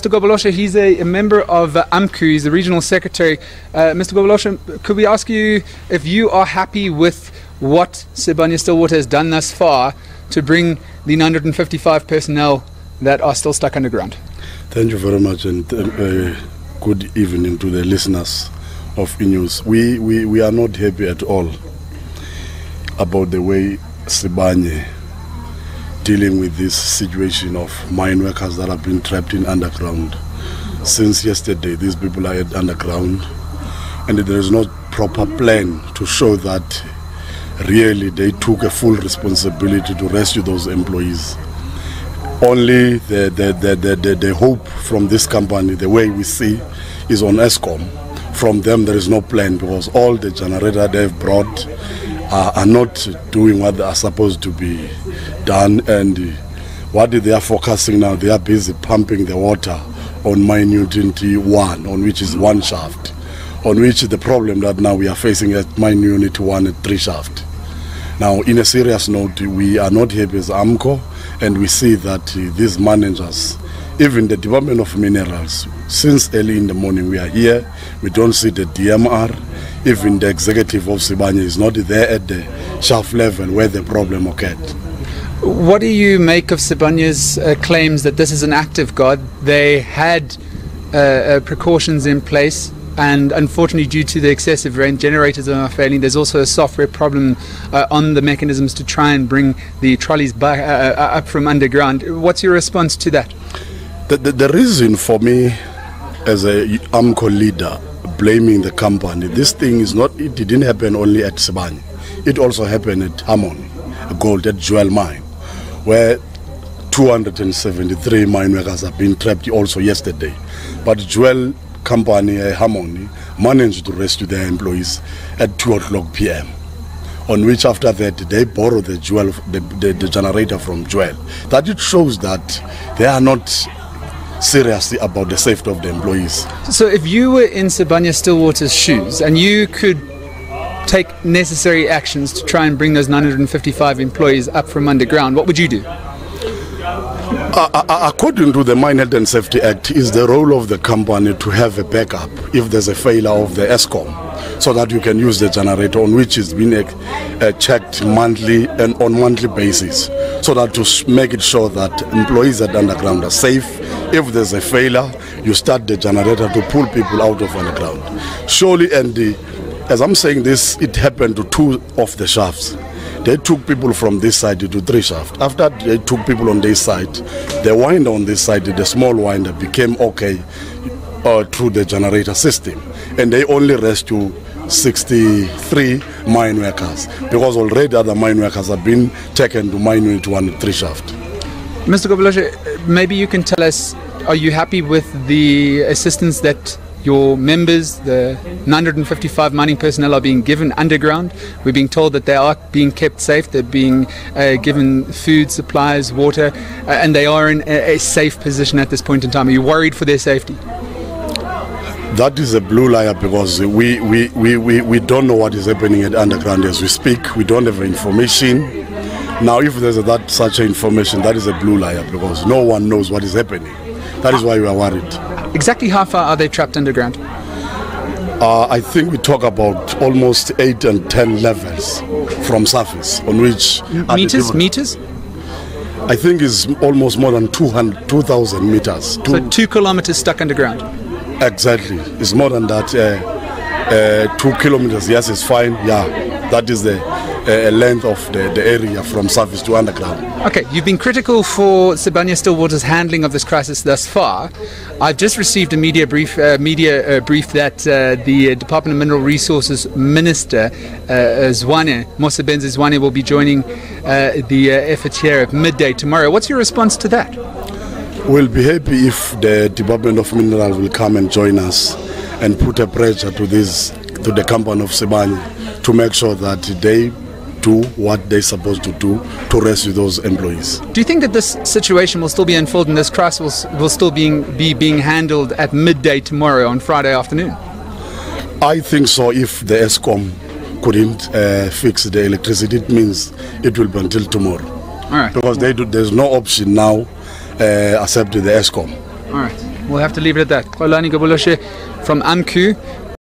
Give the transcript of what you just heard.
Mr. Gobolosha, he's a member of AMCU, he's the regional secretary. Mr. Gobolosha, could we ask you if you are happy with what Sibanye-Stillwater has done thus far to bring the 955 personnel that are still stuck underground? Thank you very much, and good evening to the listeners of eNews. We are not happy at all about the way Sibanye dealing with this situation of mine workers that have been trapped in underground. Since yesterday, these people are at underground, and there is no proper plan to show that really they took a full responsibility to rescue those employees. Only the hope from this company, the way we see, is on Eskom. From them there is no plan, because all the generators they've brought are not doing what they are supposed to be done, and what they are focusing now, they are busy pumping the water on mine unit 1, on which is 1 shaft, on which the problem that now we are facing at mine unit 1 and 3 shaft. Now, in a serious note, we are not happy as AMCO, and we see that these managers, even the Department of Minerals, since early in the morning we are here, we don't see the DMR, even the executive of Sibanye is not there at the shaft level where the problem occurred. What do you make of Sibanye's claims that this is an active God? They had precautions in place, and unfortunately due to the excessive rain, generators are failing. There's also a software problem on the mechanisms to try and bring the trolleys back, up from underground. What's your response to that? The reason for me as a AMCO leader blaming the company, this thing is not, it didn't happen only at Sibanye. It also happened at Harmony Gold, at Jewel Mine, where 273 mine workers have been trapped also yesterday. But Jewel company, Harmony, managed to rescue their employees at 2 o'clock p.m. on which after that they borrowed the Jewel, the generator from Jewel. That it shows that they are not seriously about the safety of the employees. So if you were in Sibanye-Stillwater's shoes and you could take necessary actions to try and bring those 955 employees up from underground, what would you do? According to the Mine Health and Safety Act, it's the role of the company to have a backup if there's a failure of the Eskom, so that you can use the generator on which it's been checked monthly and on monthly basis, so that to make it sure that employees at underground are safe. If there's a failure, you start the generator to pull people out of underground. Surely, and as I'm saying this, it happened to 2 of the shafts. They took people from this side to 3 shafts. After they took people on this side, the winder on this side, the small winder, became okay through the generator system. And they only rescued 63 mine workers, because already other mine workers have been taken to mine unit 1 and 3 shaft. Mr. Gobolosha, maybe you can tell us, are you happy with the assistance that your members, the 955 mining personnel, are being given underground? We're being told that they are being kept safe, they're being given food, supplies, water, and they are in a safe position at this point in time. Are you worried for their safety? That is a blue liar, because we don't know what is happening at underground as we speak. We don't have information. Now, if there's such information, that is a blue liar, because no one knows what is happening. That is why we are worried. Exactly how far are they trapped underground? I think we talk about almost 8 and 10 levels from surface, on which... Meters? I think it's almost more than 2,000 meters. So 2 kilometers stuck underground? Exactly. It's more than that. 2 kilometers, yes, it's fine. Yeah, that is the length of the area from surface to underground. Okay, you've been critical for Sibanye-Stillwater's handling of this crisis thus far. I've just received a media brief that the Department of Mineral Resources Minister Zwane, Mosebenzi Zwane, will be joining the effort here at midday tomorrow. What's your response to that? We'll be happy if the Department of Minerals will come and join us and put a pressure to the company of Sibanye to make sure that they do what they're supposed to do to rescue those employees. Do you think that this situation will still be unfolding, this crisis will still be being handled at midday tomorrow on Friday afternoon? I think so. If the Eskom couldn't fix the electricity, it means it will be until tomorrow. All right. Because there's no option now except the Eskom. All right. we'll have to leave it at that. Xolani Gabuloshe from AMCU.